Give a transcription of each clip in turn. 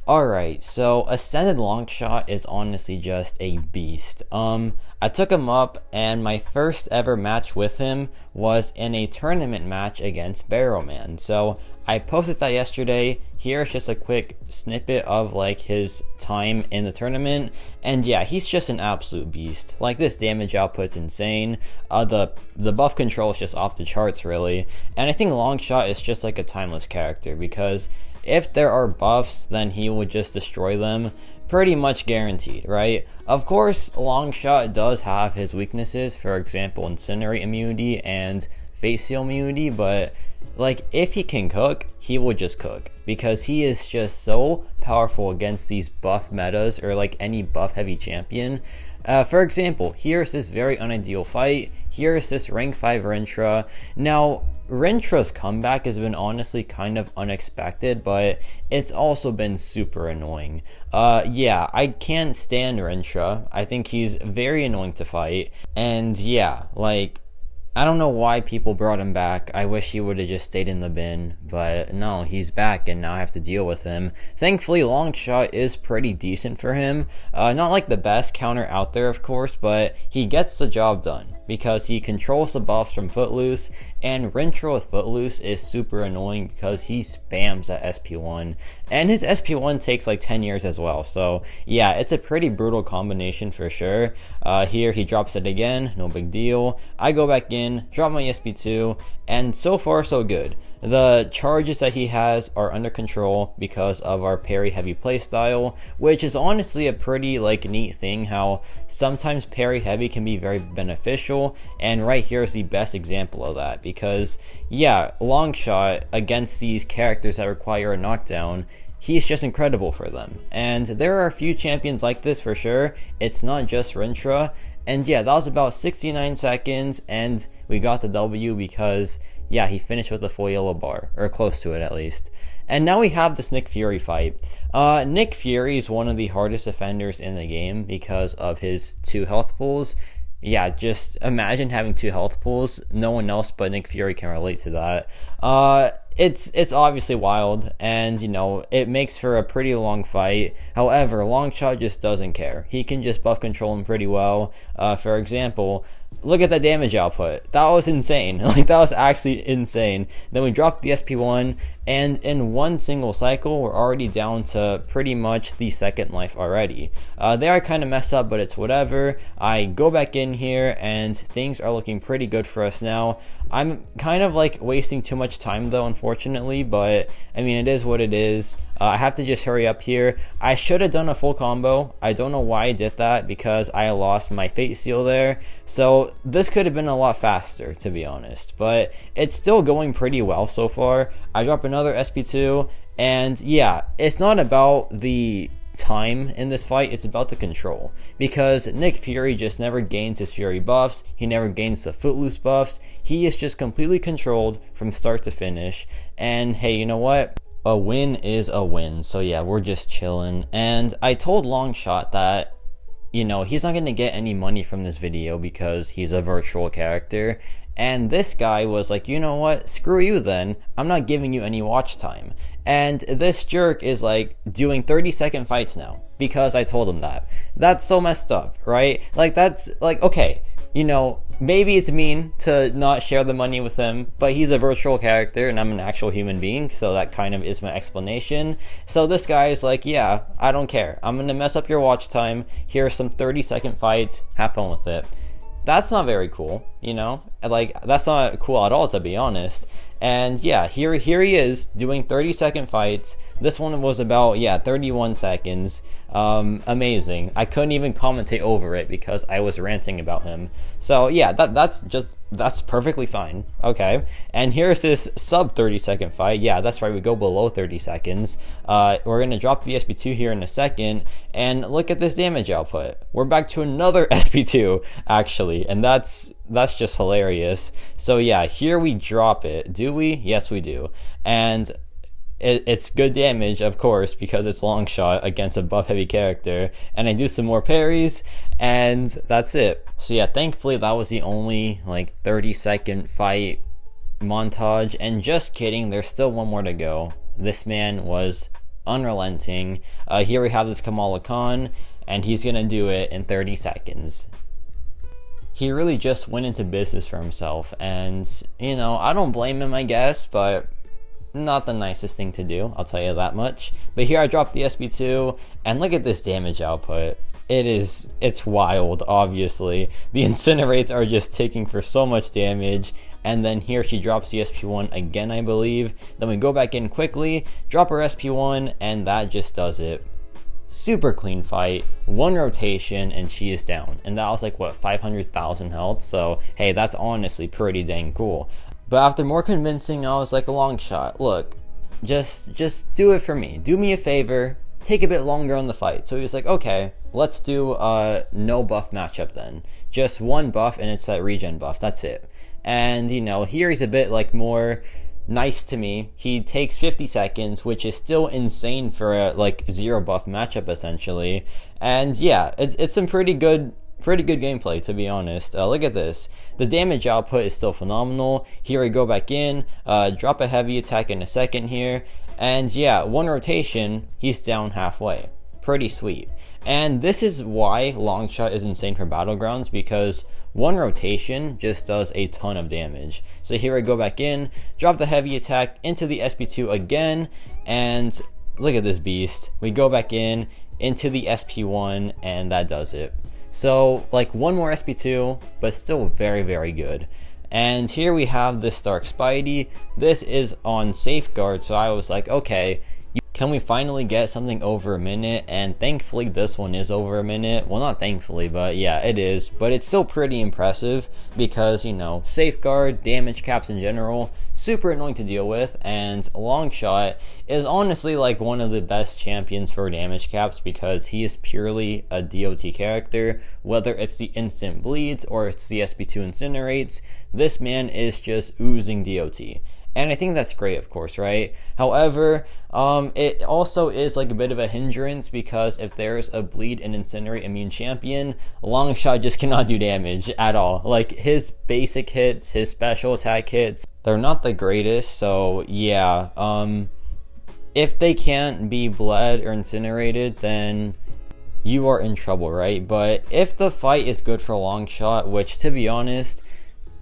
Alright, so Ascended Longshot is honestly just a beast. I took him up, and my first ever match with him was in a tournament match against Barrowman. So I posted that yesterday. Here's just a quick snippet of like his time in the tournament, and yeah, he's just an absolute beast. Like, this damage output's insane. The buff control is just off the charts, really. And I think Longshot is just like a timeless character, because if there are buffs, then he would just destroy them, pretty much guaranteed, right? Of course, Longshot does have his weaknesses, for example, Incinerate immunity and Fate Seal immunity, but like, if he can cook, he will just cook, because he is just so powerful against these buff metas, or like any buff heavy champion. For example, here's this very unideal fight. Here's this rank 5 Rintra. Now, Rintra's comeback has been honestly kind of unexpected, but it's also been super annoying. Yeah, I can't stand Rintra. I think he's very annoying to fight. And yeah, like, I don't know why people brought him back. I wish he would have just stayed in the bin, but no, he's back, and now I have to deal with him. Thankfully, Longshot is pretty decent for him. Not like the best counter out there, of course, but he gets the job done, because he controls the buffs from Footloose, and Rintra with Footloose is super annoying because he spams that SP1, and his SP1 takes like 10 years as well. So yeah, it's a pretty brutal combination for sure. Here he drops it again, no big deal. I go back in, drop my SP2, and so far so good. The charges that he has are under control because of our parry heavy playstyle, which is honestly a pretty like neat thing, how sometimes parry heavy can be very beneficial, and right here is the best example of that, because yeah, Longshot against these characters that require a knockdown, he's just incredible for them. And there are a few champions like this for sure. It's not just Rintra. And yeah, that was about 69 seconds, and we got the W because yeah, he finished with the full yellow bar, or close to it at least. And now we have this Nick Fury fight. Nick Fury is one of the hardest offenders in the game because of his 2 health pools. Yeah, just imagine having 2 health pools. No one else but Nick Fury can relate to that. It's obviously wild, and you know, it makes for a pretty long fight. However, Longshot just doesn't care. He can just buff control him pretty well. For example, look at the damage output. That was insane. Like, that was actually insane. Then we dropped the SP1, and in one single cycle, we're already down to pretty much the second life already. They are kind of messed up, but it's whatever. I go back in here, and things are looking pretty good for us now. I'm kind of like wasting too much time though, unfortunately, but I mean, it is what it is. I have to just hurry up here. I should have done a full combo. I don't know why I did that, because I lost my Fate Seal there. So this could have been a lot faster, to be honest, but it's still going pretty well so far. I drop another SP2, and yeah, it's not about the time in this fight, it's about the control, because Nick Fury just never gains his Fury buffs. He never gains the Footloose buffs. He is just completely controlled from start to finish. And hey, you know what? A win is a win. So yeah, we're just chilling. And I told Longshot that, you know, he's not going to get any money from this video because he's a virtual character. And this guy was like, you know what, screw you then, I'm not giving you any watch time. And this jerk is like doing 30-second fights now because I told him that. That's so messed up, right? Like, that's like, okay, you know, maybe it's mean to not share the money with him, but he's a virtual character and I'm an actual human being, so that kind of is my explanation. So this guy is like, yeah, I don't care, I'm gonna mess up your watch time, here's some 30-second fights, have fun with it. That's not very cool, you know? Like, that's not cool at all, to be honest. And yeah, here he is doing 30-second fights. This one was about, yeah, 31 seconds. Amazing. I couldn't even commentate over it because I was ranting about him. So yeah, that's perfectly fine. Okay. And here's this sub 30-second fight. Yeah, that's right, we go below 30 seconds. We're gonna drop the SP2 here in a second, and look at this damage output. We're back to another SP2 actually, and that's just hilarious. So yeah, here we drop it. Do we? Yes, we do. And it's good damage, of course, because it's Longshot against a buff heavy character, and I do some more parries, and that's it. So yeah, thankfully that was the only like 30-second fight montage, and just kidding, there's still one more to go. This man was unrelenting. Here we have this Kamala Khan, and he's gonna do it in 30 seconds. He really just went into business for himself, and you know, I don't blame him, I guess, but not the nicest thing to do, I'll tell you that much. But here I dropped the SB2, and look at this damage output. It's wild, obviously. The incinerates are just ticking for so much damage, and then here she drops the SP1 again, I believe. Then we go back in quickly, drop her SP1, and that just does it. Super clean fight, one rotation, and she is down. And that was like, what, 500,000 health? So, hey, that's honestly pretty dang cool. But after more convincing, I was like, a Longshot, look, just do it for me. Do me a favor, take a bit longer on the fight. So he was like, okay, let's do a no buff matchup then. Just one buff, and it's that regen buff, that's it. And, you know, here he's a bit like more nice to me. He takes 50 seconds, which is still insane for a like 0 buff matchup essentially. And yeah, it's some pretty good gameplay, to be honest. Look at this. The damage output is still phenomenal. Here we go back in, drop a heavy attack in a second here, and yeah, one rotation, he's down halfway. Pretty sweet. And this is why Longshot is insane for Battlegrounds, because one rotation just does a ton of damage. So here I go back in, drop the heavy attack into the SP2 again, and look at this beast. We go back in into the SP1, and that does it. So like one more SP2, but still very, very good. And here we have this Stark Spidey. This is on Safeguard, so I was like, okay, can we finally get something over a minute? And thankfully this one is over a minute. Well, not thankfully, but yeah, it is. But it's still pretty impressive because, you know, Safeguard, damage caps in general, super annoying to deal with. And Longshot is honestly like one of the best champions for damage caps because he is purely a DOT character. Whether it's the instant bleeds or it's the SP2 incinerates, this man is just oozing DOT. And I think that's great, of course, right? However, it also is like a bit of a hindrance because if there's a bleed and incinerate immune champion, Longshot just cannot do damage at all. Like his basic hits, his special attack hits, they're not the greatest. So yeah, if they can't be bled or incinerated, then you are in trouble, right? But if the fight is good for Longshot, which to be honest,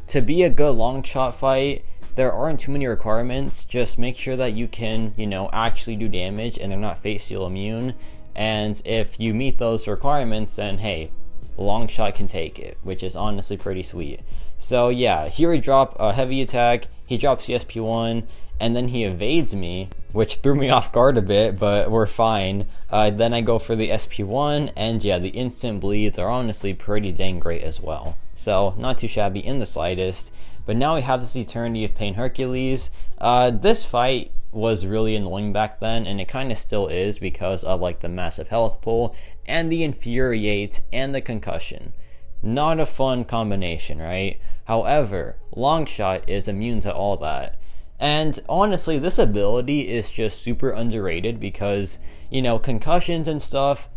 to be a good Longshot fight, there aren't too many requirements. Just make sure that you can, you know, actually do damage and they're not face steal immune. And if you meet those requirements, then hey, Longshot can take it, which is honestly pretty sweet. So yeah, here we drop a heavy attack, he drops the SP1, and then he evades me, which threw me off guard a bit, but we're fine. Then I go for the SP1, and yeah, the instant bleeds are honestly pretty dang great as well. So not too shabby in the slightest. But now we have this Eternity of Pain Hercules. This fight was really annoying back then, and it kind of still is because of like the massive health pool and the Infuriate and the concussion. Not a fun combination, right? However, Longshot is immune to all that. And honestly, this ability is just super underrated because, you know, concussions and stuff,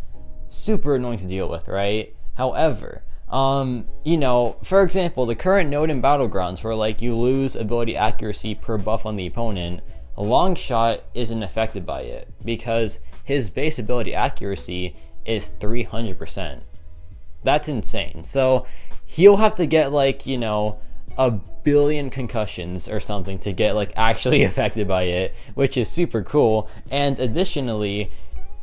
super annoying to deal with, right? However, you know, for example, the current node in Battlegrounds where like you lose ability accuracy per buff on the opponent, Longshot isn't affected by it because his base ability accuracy is 300%. That's insane. So he'll have to get like, you know, a billion concussions or something to get like actually affected by it, which is super cool. And additionally,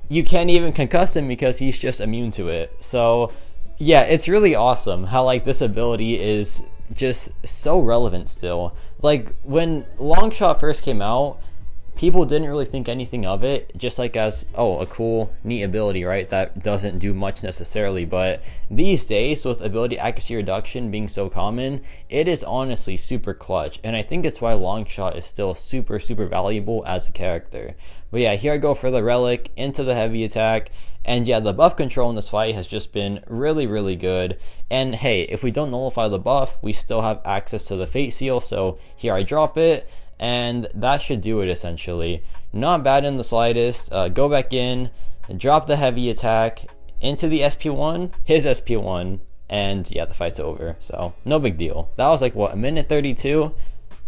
you can't even concuss him because he's just immune to it. So yeah, it's really awesome how like this ability is just so relevant still. Like when Longshot first came out, people didn't really think anything of it, just like as, oh, a cool, neat ability, right? That doesn't do much necessarily, but these days, with ability accuracy reduction being so common, it is honestly super clutch, and I think it's why Longshot is still super, super valuable as a character. But yeah, here I go for the relic, into the heavy attack, and yeah, the buff control in this fight has just been really, really good. And hey, if we don't nullify the buff, we still have access to the Fate Seal, so here I drop it, and that should do it essentially. not bad in the slightest. Go back in, drop the heavy attack into the SP1, his SP1, and yeah, the fight's over. So no big deal. That was like what, a minute 32?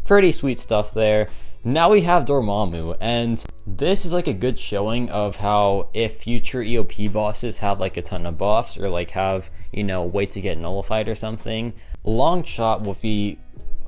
Pretty sweet stuff there. Now we have Dormammu, and this is like a good showing of how if future EOP bosses have like a ton of buffs or like have, you know, way to get nullified or something, Longshot will be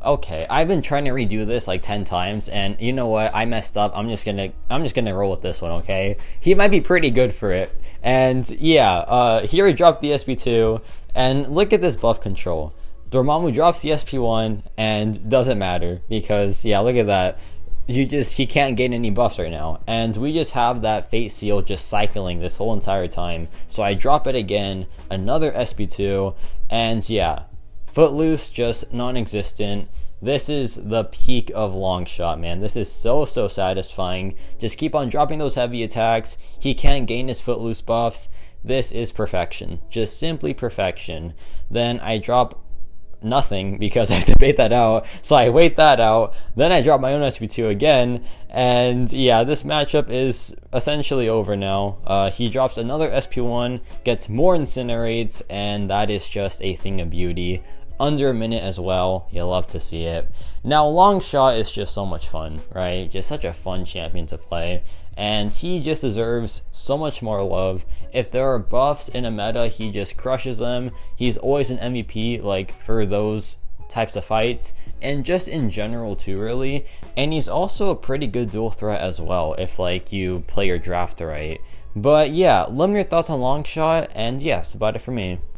okay. I've been trying to redo this like 10 times, and you know what? I messed up. I'm just gonna roll with this one, okay? He might be pretty good for it. And yeah, here he dropped the SP2, and look at this buff control. Dormammu drops the SP1 and doesn't matter because yeah, look at that. He can't gain any buffs right now, and we just have that fate seal just cycling this whole entire time. So I drop it again, another SP2, and yeah, Footloose just non-existent. This is the peak of Longshot, man. This is so satisfying. Just keep on dropping those heavy attacks. He can't gain his Footloose buffs. This is perfection, just simply perfection. Then I drop nothing because I have to bait that out, so I wait that out, then I drop my own SP2 again, and yeah, this matchup is essentially over now. He drops another SP1, gets more incinerates, and that is just a thing of beauty. Under a minute as well. You'll love to see it. Now Longshot is just so much fun, right? Just such a fun champion to play, and he just deserves so much more love. If there are buffs in a meta, he just crushes them. He's always an MVP like for those types of fights, and just in general too, really. And he's also a pretty good dual threat as well if like you play your draft right. But yeah, let me know your thoughts on Longshot, and yes, about it for me.